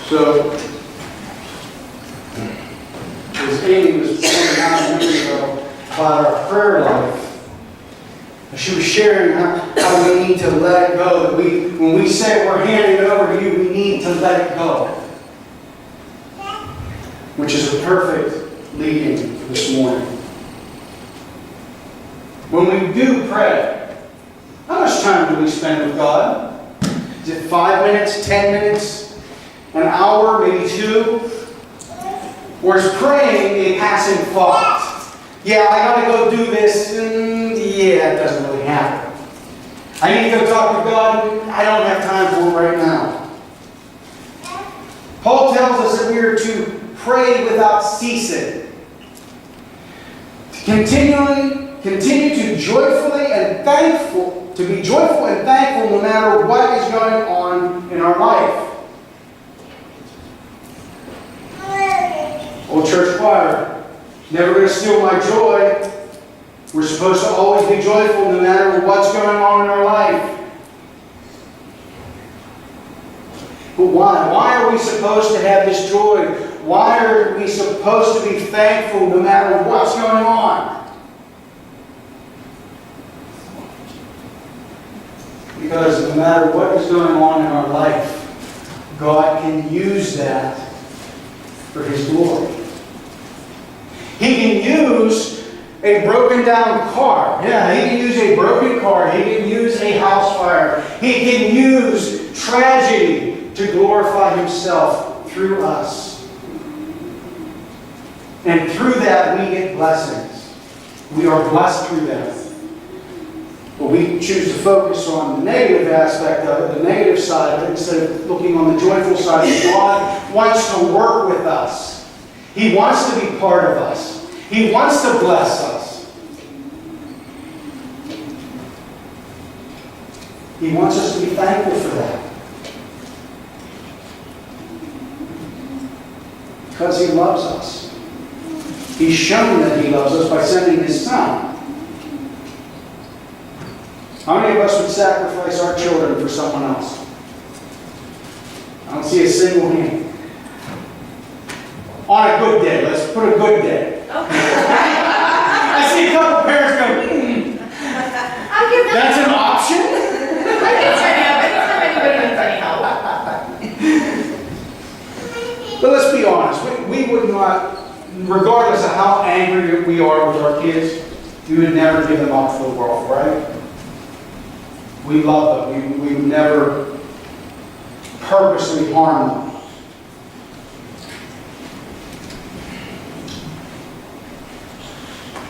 So, as Amy was pointing out a minute ago about our prayer life, she was sharing how we need to let it go. That when we say we're handing it over to you, we need to let it go. Which is a perfect lead-in for this morning. When we do pray, how much time do we spend with God? Is it 5 minutes, 10 minutes, an hour, maybe 2? Or is praying a passing thought? Yeah, I got to go do this. Yeah, it doesn't really happen. I need to go talk to God. I don't have time for it right now. Paul tells us that we are to pray without ceasing. To continue to joyfully and thankful, to be joyful and thankful no matter what is going on in our life. Old church choir, never going to steal my joy. We're supposed to always be joyful no matter what's going on in our life. But why? Why are we supposed to have this joy? Why are we supposed to be thankful no matter what's going on? Because no matter what is going on in our life, God can use that for His glory. He can use a broken down car. Yeah, He can use a broken car. He can use a house fire. He can use tragedy to glorify Himself through us. And through that we get blessings. We are blessed through that. But we choose to focus on the negative aspect of it, the negative side of it, instead of looking on the joyful side. God wants to work with us. He wants to be part of us. He wants to bless us. He wants us to be thankful for that. Because He loves us. He's shown that He loves us by sending His Son. How many of us would sacrifice our children for someone else? I don't see a single hand. On a good day. Let's put a good day. Okay. I see a couple parents going, that's an option? But let's be honest. We would not, regardless of how angry we are with our kids, we would never give them up for the world, right? We love them. We would never purposely harm them.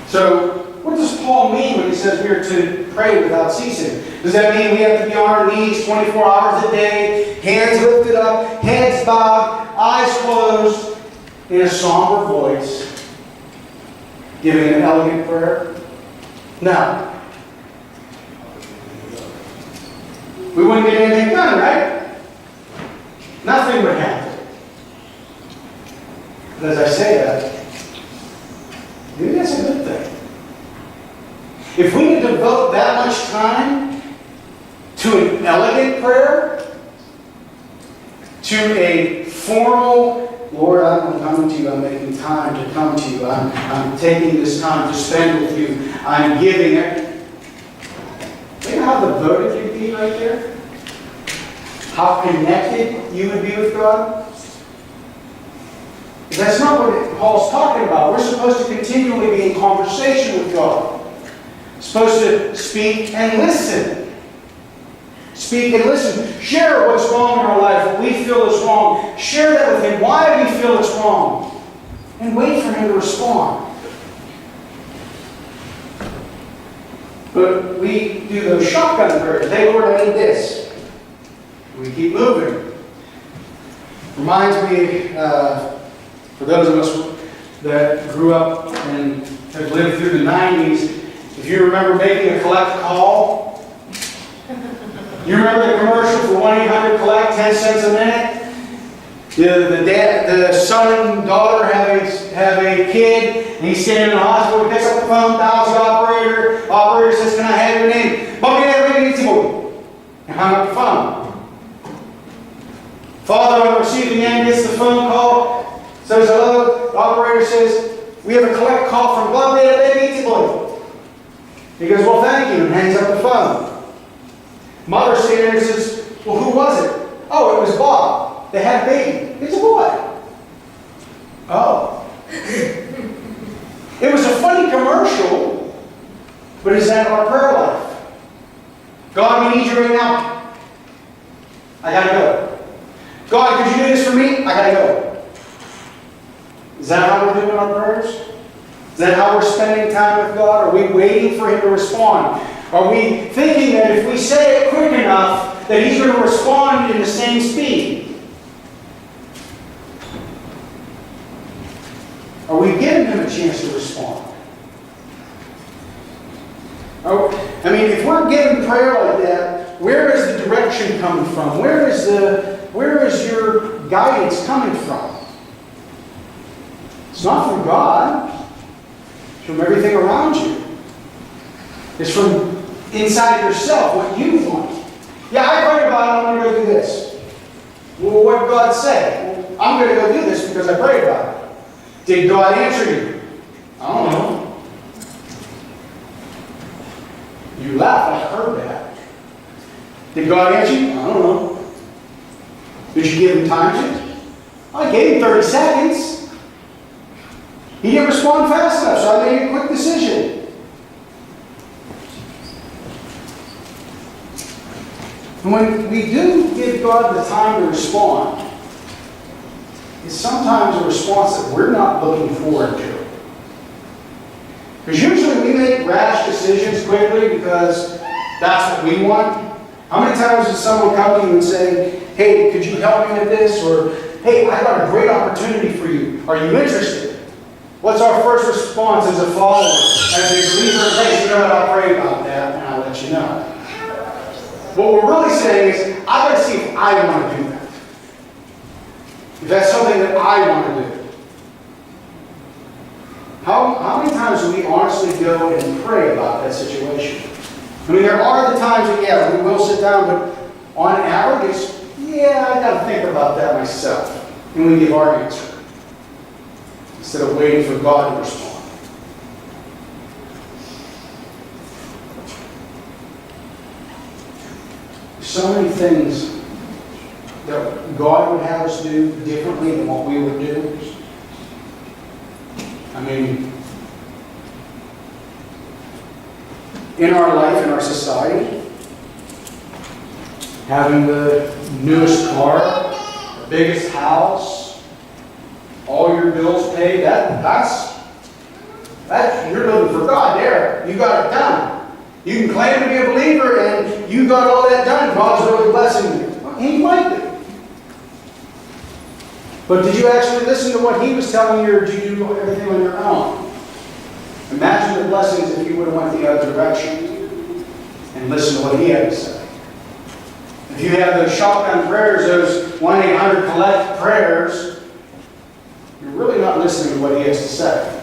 So, what does Paul mean when he says we are to pray without ceasing? Does that mean we have to be on our knees 24 hours a day, hands lifted up, heads bowed, eyes closed, in a somber voice, giving an elegant prayer? No. We wouldn't get anything done, right? Nothing would happen. But as I say that, maybe that's a good thing. If we could devote that much time to an elegant prayer, to a formal, Lord, I'm coming to you, I'm making time to come to you, I'm taking this time to spend with you, I'm giving it. You know how devoted you'd be right there? How connected you would be with God? That's not what Paul's talking about. We're supposed to continually be in conversation with God. Supposed to speak and listen. Speak and listen. Share what's wrong in our life, what we feel is wrong. Share that with Him. Why we feel it's wrong. And wait for Him to respond. But we do those shotgun prayers. Hey, Lord, I need this. We keep moving. Reminds me, for those of us that grew up and have lived through the 90s, if you remember making a collect call, you remember the commercial for 1-800-COLLECT, 10 cents a minute? The son and daughter have a kid, and he's standing in the hospital, he picks up the phone, dials the operator. Operator says, "Can I have your name?" And hung up the phone. Father on the receiving end gets the phone call, says hello. The operator says, we have a collect call from Bob Data Baby Boy. He goes, well, thank you, and hangs up the phone. Mother stands there and says, well, who was it? Oh, it was Bob. They had a baby. It's a boy. Oh. It was a funny commercial, but is that our prayer life? God, we need you right now. I gotta go. God, could you do this for me? I gotta go. Is that how we're doing our prayers? Is that how we're spending time with God? Are we waiting for Him to respond? Are we thinking that if we say it quick enough, that He's going to respond in the same speed? Are we giving Him a chance to respond? I mean, if we're giving prayer like that, where is the direction coming from? Where is your guidance coming from? It's not from God. It's from everything around you. It's from inside yourself, what you want. Yeah, I prayed about it, I'm going to go do this. Well, what did God say? Well, I'm going to go do this because I prayed about it. Did God answer you? I don't know. You laugh, I heard that. Did God answer you? I don't know. Did you give Him time to? I gave Him 30 seconds. He didn't respond fast enough, so I made a quick decision. And when we do give God the time to respond, it's sometimes a response that we're not looking forward to. Because usually we make rash decisions quickly because that's what we want. How many times does someone come to you and say, hey, could you help me with this? Or, hey, I got a great opportunity for you. Are you interested? What's our first response as a follower? As a believer in Christ, you know what, I'll pray about that and I'll let you know. What we're really saying is, I got to see if I want to do that. If that's something that I want to do. How many times do we honestly go and pray about that situation? I mean, there are the times that, yeah, we will sit down, but on average, yeah, I got to think about that myself. And we give our answer. Instead of waiting for God to respond. So many things that God would have us do differently than what we would do. I mean, in our life, in our society, having the newest car, the biggest house, all your bills paid, that's you're living for God there. You got it done. You can claim to be a believer and you got all that done. God's really blessing you. Well, He might be. But did you actually listen to what He was telling you, or did you do everything on your own? Imagine the blessings if you would have went the other direction and listened to what He had to say. If you have those shotgun prayers, those 1-800-COLLECT prayers, you're really not listening to what He has to say.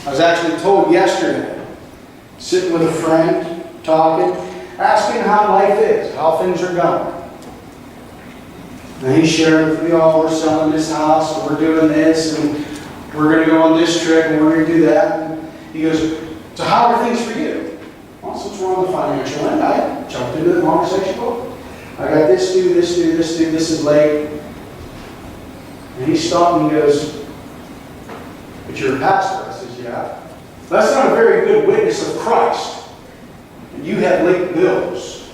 I was actually told yesterday, sitting with a friend, talking, asking how life is, how things are going. And he shared with me, oh, we're selling this house, and we're doing this, and we're going to go on this trip, and we're going to do that. And he goes, so how are things for you? Well, since we're on the financial end, I jumped into the conversation book. I got this due, this due, this due, this is late. And he stopped and he goes, but you're a pastor. I says, yeah. That's not a very good witness of Christ. And you have late bills.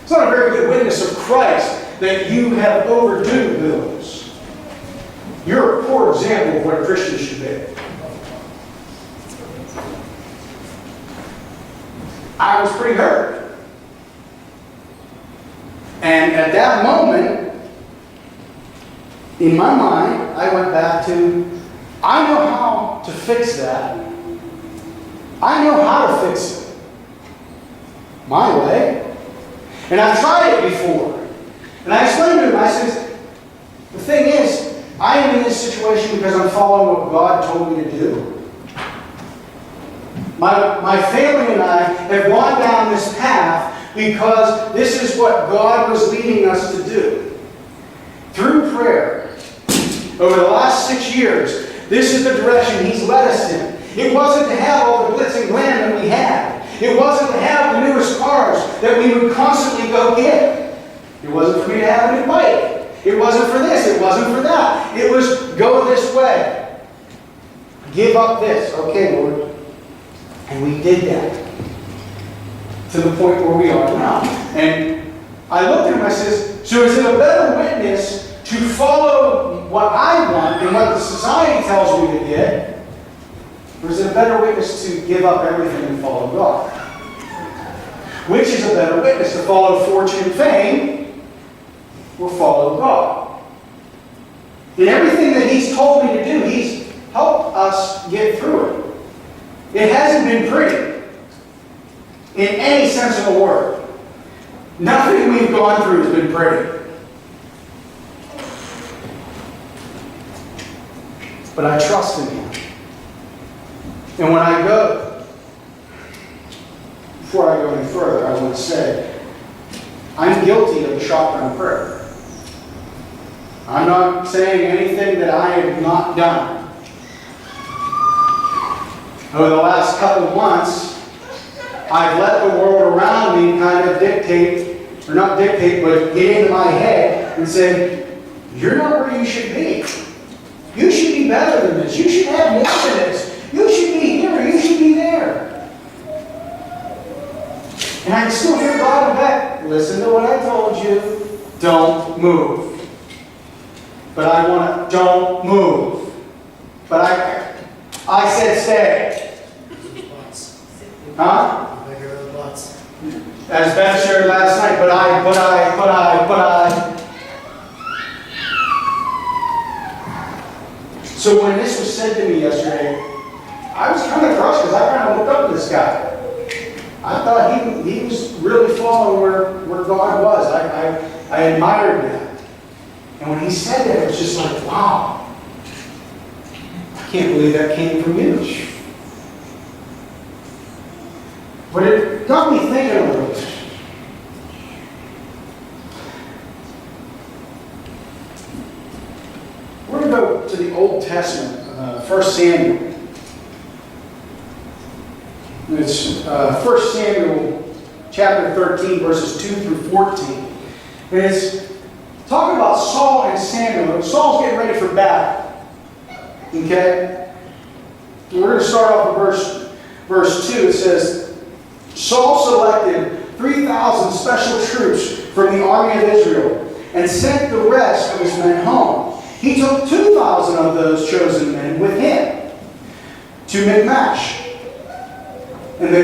It's not a very good witness of Christ that you have overdue bills. You're a poor example of what a Christian should be. I was pretty hurt. And at that moment, in my mind, I went back to, I know how to fix that. I know how to fix it. My way. And I've tried it before. And I explained to him, I said, the thing is, I am in this situation because I'm following what God told me to do. My family and I have gone down this path because this is what God was leading us to do. Through prayer, over the last 6 years, this is the direction He's led us in. It wasn't to have all the glitz and glam that we had. It wasn't to have the newest cars that we would constantly go get. It wasn't for me to have a new bike. It wasn't for this. It wasn't for that. It was go this way. Give up this. Okay, Lord. And we did that. To the point where we are now. And I looked at him and I said, so is it a better witness to follow what I want and what the society tells me to get? Or is it a better witness to give up everything and follow God? Which is a better witness? To follow fortune and fame or follow God? In everything that He's told me to do, He's helped us get through it. It hasn't been pretty. In any sense of the word. Nothing we've gone through has been pretty. But I trust in Him. And when I go, before I go any further, I want to say, I'm guilty of the shotgun prayer. I'm not saying anything that I have not done. Over the last couple of months, I've let the world around me kind of dictate, or not dictate, but get into my head and say, you're not where you should be. You should be better than this. You should have more than this. You should be here. You should be there. And I can still hear God back. Listen to what I told you. Don't move. But I want to, don't move. But I said stay. Huh? As Beth shared last night, but I. So when this was said to me yesterday, I was kind of crushed because I kind of looked up to this guy. I thought he was really following where God was. I admired that. And when he said that, it was just like, wow. I can't believe that came from you. But it got me thinking a little bit. We're going to go to the Old Testament, 1 Samuel. It's 1 Samuel chapter 13, verses 2 through 14. And it's talking about Saul and Samuel. Saul's getting ready for battle. Okay? We're going to start off with verse 2. It says, Saul selected 3,000 special troops from the army of Israel and sent the rest of his men home. He took 2,000 of those chosen men with him to Michmash and the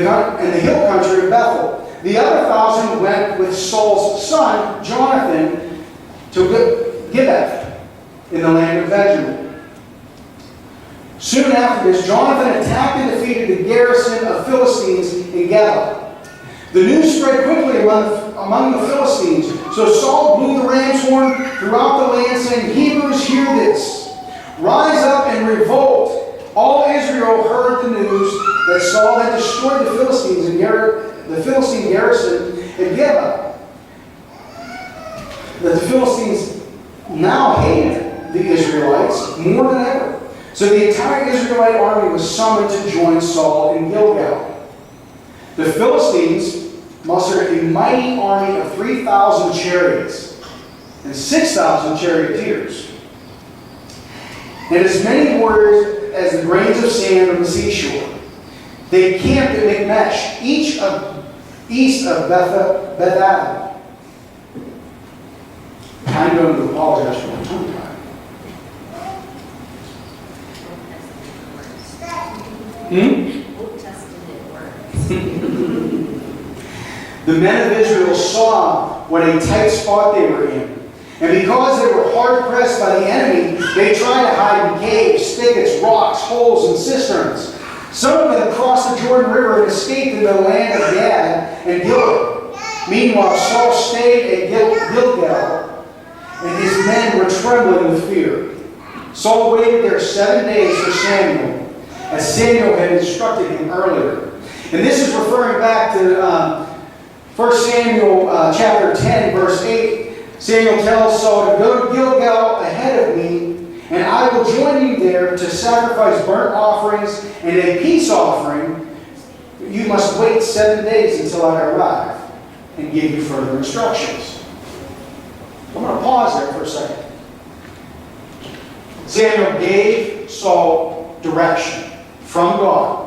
hill country of Bethel. The other 1,000 went with Saul's son, Jonathan, to Gibeah in the land of Benjamin. Soon after this, Jonathan attacked and defeated the garrison of Philistines in Geba. The news spread quickly among the Philistines, so Saul blew the ram's horn throughout the land, saying, Hebrews, hear this. Rise up and revolt. All Israel heard the news that Saul had destroyed the Philistines and the Philistine garrison in Geba. That the Philistines now hated the Israelites more than ever. So the entire Israelite army was summoned to join Saul in Gilgal. The Philistines mustered a mighty army of 3,000 chariots and 6,000 charioteers, and as many warriors as the grains of sand on the seashore. They camped at Michmash, east of Beth-aven. I'm going to apologize for my tongue tie. Old Testament words. The men of Israel saw what a tight spot they were in. And because they were hard pressed by the enemy, they tried to hide in caves, thickets, rocks, holes, and cisterns. Some of them crossed the Jordan River and escaped into the land of Gad and Gilead. Meanwhile, Saul stayed at Gilgal, and his men were trembling with fear. Saul waited there 7 days for Samuel, as Samuel had instructed him earlier. And this is referring back to 1 Samuel chapter 10, verse 8, Samuel tells Saul to go to Gilgal ahead of me, and I will join you there to sacrifice burnt offerings and a peace offering. You must wait 7 days until I arrive and give you further instructions. I'm going to pause there for a second. Samuel gave Saul direction from God.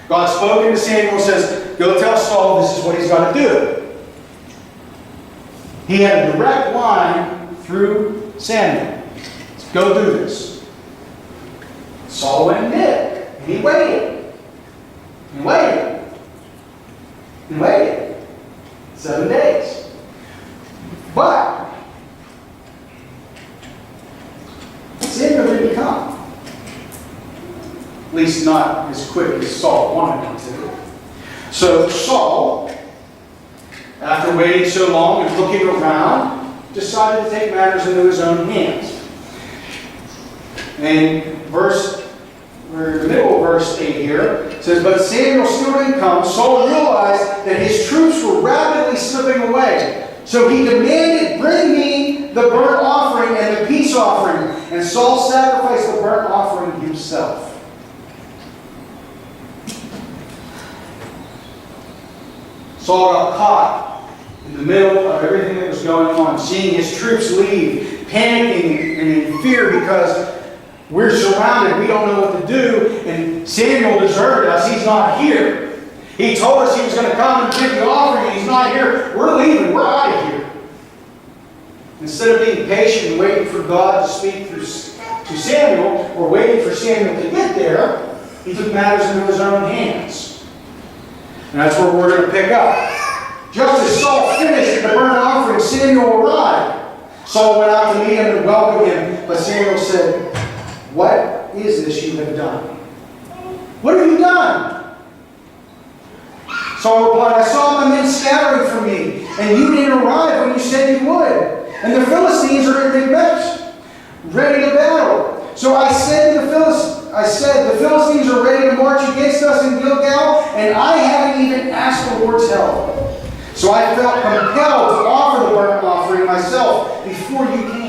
God spoke into Samuel and says, go tell Saul this is what he's got to do. He had a direct line through Samuel. Go do this. Saul went and did. And he waited. And waited. And waited. 7 days. But Samuel didn't come. At least not as quick as Saul wanted him to. So Saul, after waiting so long and looking around, decided to take matters into his own hands. And the middle of verse 8 here says, but Samuel still didn't come. Saul realized that his troops were rapidly slipping away. So he demanded, bring me the burnt offering and the peace offering. And Saul sacrificed the burnt offering himself. Saul got caught in the middle of everything that was going on, seeing his troops leave, panicking and in fear because we're surrounded, we don't know what to do, and Samuel deserted us, he's not here. He told us he was going to come and give the offering, and he's not here. We're leaving, we're out of here. Instead of being patient and waiting for God to speak to Samuel, or waiting for Samuel to get there, he took matters into his own hands. And that's where we're going to pick up. Just as Saul finished the burnt offering, Samuel arrived. Saul went out to meet him and welcome him, but Samuel said, what is this you have done? What have you done? Saul replied, I saw my men scattering from me, and you didn't arrive when you said you would. And the Philistines are in the ready to battle. So I said the Philistines are ready to march against us in Gilgal, and I haven't even asked the Lord's help. So I felt compelled to offer the burnt offering myself before you came.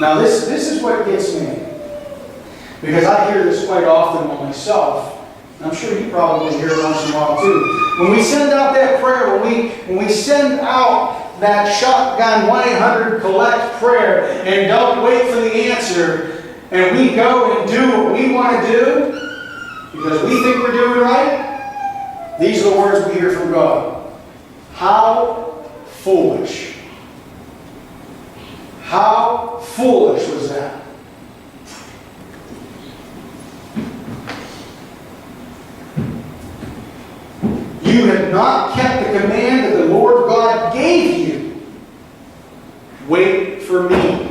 Now this is what gets me. Because I hear this quite often myself. I'm sure you probably hear it once in a while too. When we send out that prayer, when we send out that shotgun 1-800-collect prayer and don't wait for the answer, and we go and do what we want to do because we think we're doing right, these are the words we hear from God. How foolish. How foolish was that? You have not kept the command that the Lord God gave you. Wait for me.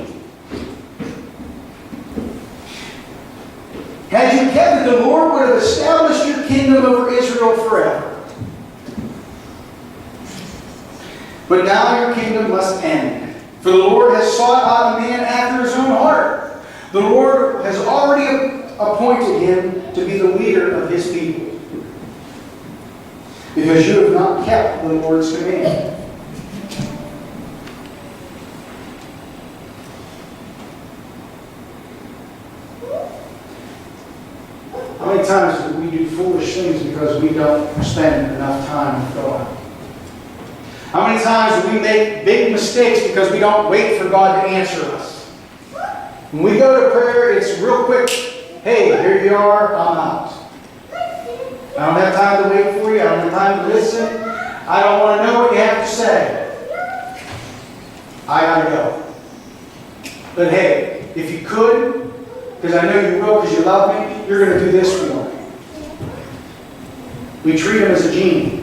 Had you kept it, the Lord would have established your kingdom over Israel forever. But now your kingdom must end. For the Lord has sought out a man after his own heart. The Lord has already appointed him to be the leader of his people. Because you have not kept the Lord's command. How many times do we do foolish things because we don't spend enough time with God? How many times do we make big mistakes because we don't wait for God to answer us? When we go to prayer, it's real quick. Hey, here you are, I'm out. I don't have time to wait for you. I don't have time to listen. I don't want to know what you have to say. I gotta go. But hey, if you could, because I know you will because you love me, you're going to do this for me. We treat him as a genie.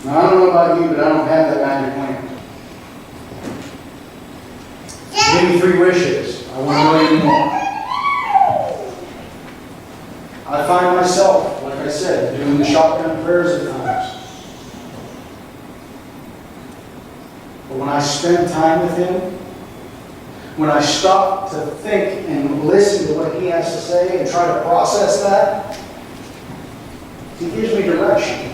Now, I don't know about you, but I don't have that magic lamp. Give me 3 wishes. I want a million more. I find myself, like I said, doing the shotgun prayers at times. But when I spend time with him, when I stop to think and listen to what He has to say and try to process that, He gives me direction.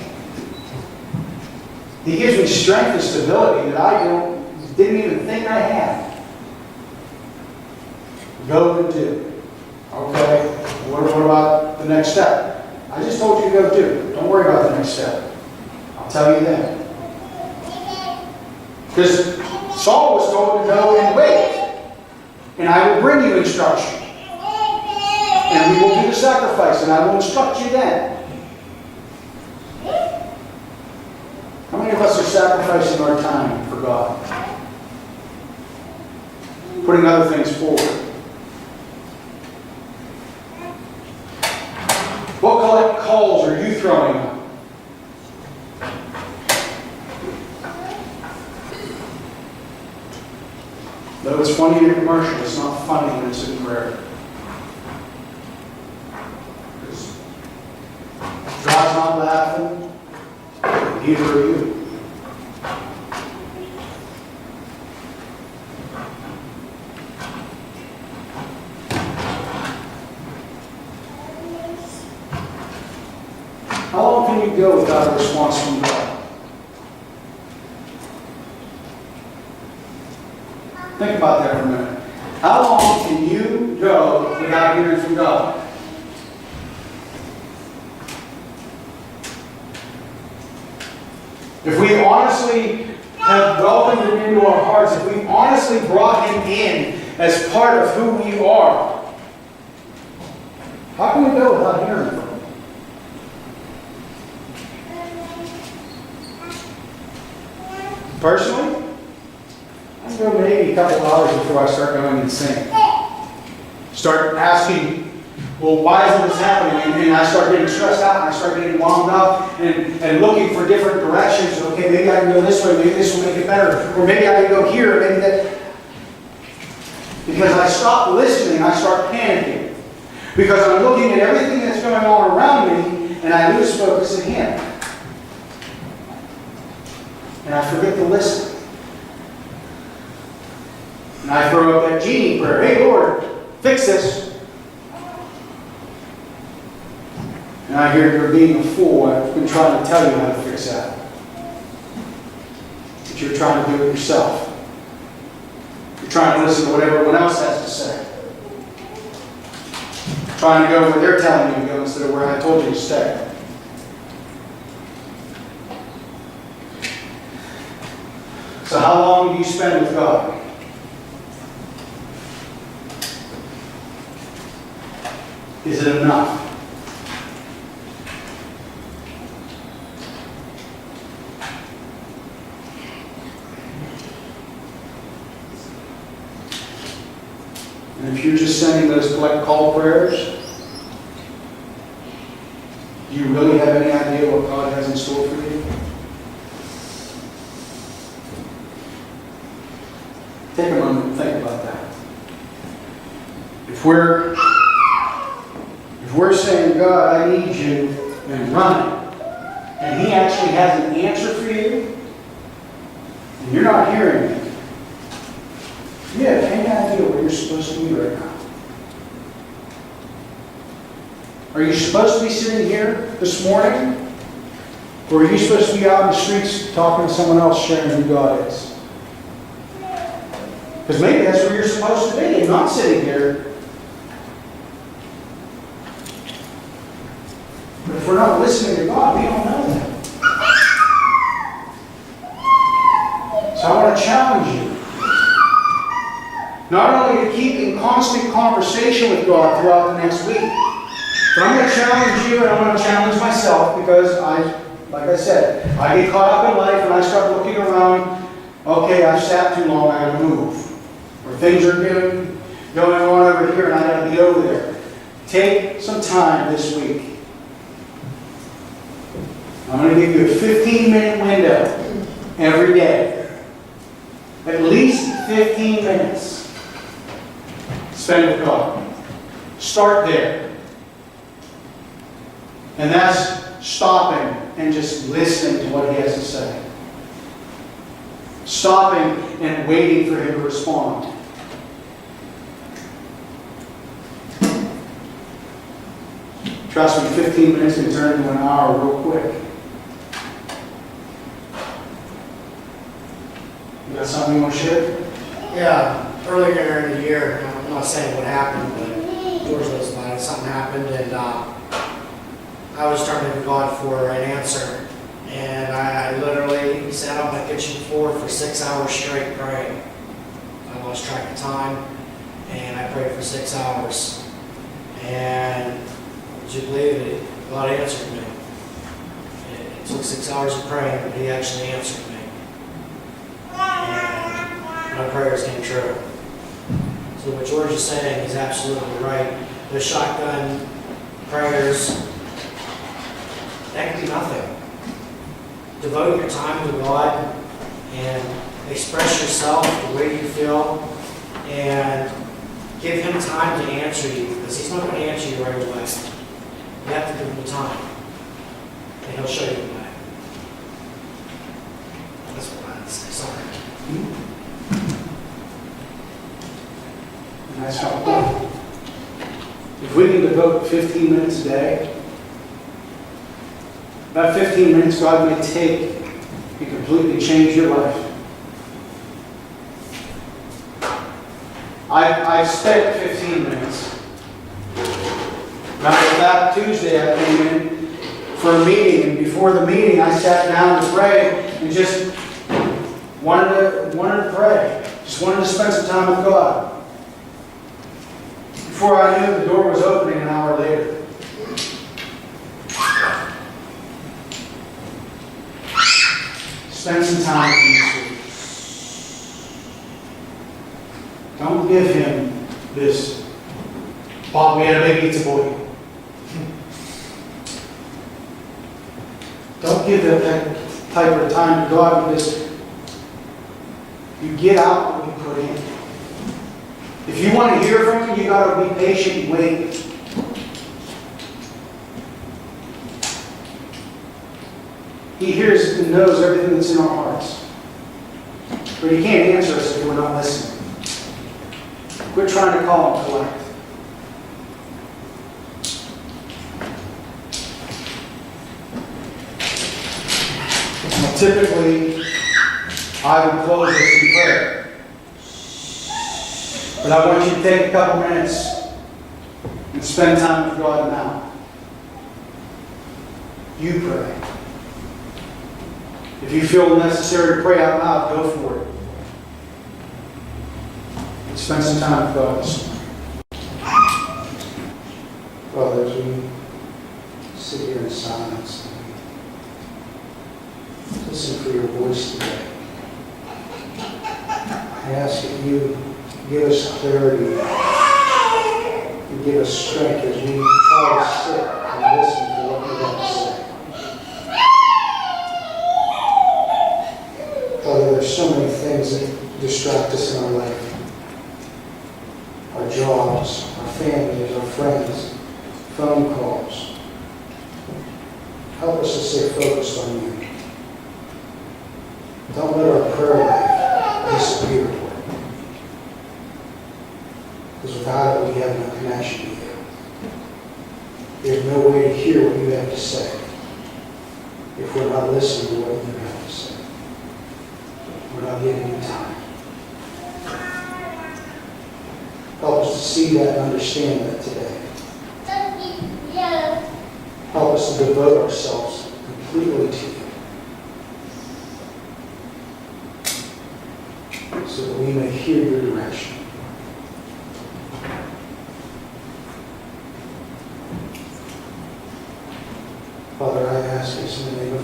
He gives me strength and stability that I didn't even think I had. Go and do. Okay, what about the next step? I just told you to go do. Don't worry about the next step. I'll tell you then. Because Saul was told to go and wait. And I will bring you instruction. And we will do the sacrifice, and I will instruct you then. How many of us are sacrificing our time for God? Putting other things forward. What calls are you throwing up? Though it's funny in a commercial, it's not funny when it's in prayer. God's not laughing, neither are you. How long can you go without a response from God? Think about that for a minute. How long can you go without hearing from God? If we honestly have welcomed Him into our hearts, if we honestly brought Him in as part of who we are, how can we go without hearing from Him? Personally, I can go maybe a couple hours before I start going insane. Start asking, well, why is this happening? And I start getting stressed out, and I start getting wound up, and looking for different directions. Okay, maybe I can go this way, maybe this will make it better. Or maybe I can go here, maybe that. Because I stop listening, I start panicking. Because I'm looking at everything that's going on around me, and I lose focus in Him. And I forget to listen. And I throw up that genie prayer. Hey, Lord, fix this. And I hear you're being a fool. I've been trying to tell you how to fix that. But you're trying to do it yourself. You're trying to listen to what everyone else has to say. Trying to go where they're telling you to go instead of where I told you to stay. So how long do you spend with God? Is it enough? And if you're just sending those collect call prayers, do you really have any idea what God has in store for you? Take a moment and think about that. If we're saying, God, I need you, and run it, and He actually has an answer for you, and you're not hearing it, do you have any idea where you're supposed to be right now? Are you supposed to be sitting here this morning? Or are you supposed to be out in the streets talking to someone else, sharing who God is? Because maybe that's where you're supposed to be, and not sitting here. But if we're not listening to God, we don't know that. So I want to challenge you. Not only to keep in constant conversation with God throughout the next week, but I'm going to challenge you, and I'm going to challenge myself, because like I said, I get caught up in life and I start looking around. Okay, I've sat too long, I got to move. Or things are going on over here and I got to be over there. Take some time this week. I'm going to give you a 15-minute window every day. At least 15 minutes. Spend with God. Start there. And that's stopping and just listening to what He has to say. Stopping and waiting for Him to respond. Trust me, 15 minutes can turn into an hour real quick. You got something you want to share? Yeah, earlier in the year, I'm not saying what happened, but George knows about it, something happened, and I was turning to God for an answer. And I literally sat on my kitchen floor for 6 hours straight praying. I lost track of time, and I prayed for 6 hours. And would you believe it? God answered me. It took 6 hours of praying, but He actually answered me. And my prayers came true. So what George is saying is absolutely right. The shotgun prayers, that can be nothing. Devote your time to God and express yourself the way you feel and give Him time to answer you, because He's not going to answer you right away. You have to give Him the time, and He'll show you the way. That's what I had to say. Sorry. That's helpful. If we can devote 15 minutes a day, that 15 minutes God may take and completely change your life. I've spent 15 minutes. Remember that Tuesday I came in for a meeting, and before the meeting I sat down to pray and just wanted to pray. Just wanted to spend some time with God. Before I knew, the door was opening an hour later. Spend some time with Him this week. Don't give Him this, Bob, we had a big pizza boy. Don't give that type of time to God, because you get out what you put in. If you want to hear from Him, you got to be patient and wait. He hears and knows everything that's in our hearts. But He can't answer us if we're not listening. Quit trying to call and collect. Now, typically, I would close this in prayer. But I want you to take a couple minutes and spend time with God now. You pray. If you feel necessary to pray out loud, go for it. And spend some time with God this morning. Father, as we sit here in silence, listen for your voice today. I ask that you give us clarity and give us strength as we try to sit and listen to what you have to say. Father, there's so many things that distract us in our life. Our jobs, our families, our friends, phone calls. Help us to stay focused on you. Don't let our prayer life disappear, Lord. Because without it, we have no connection to you. There's no way to hear what you have to say if we're not listening to what you have to say. We're not giving you time. Help us to see that and understand that today. Help us to devote ourselves completely to you, so that we may hear your direction. Father, I ask this in the name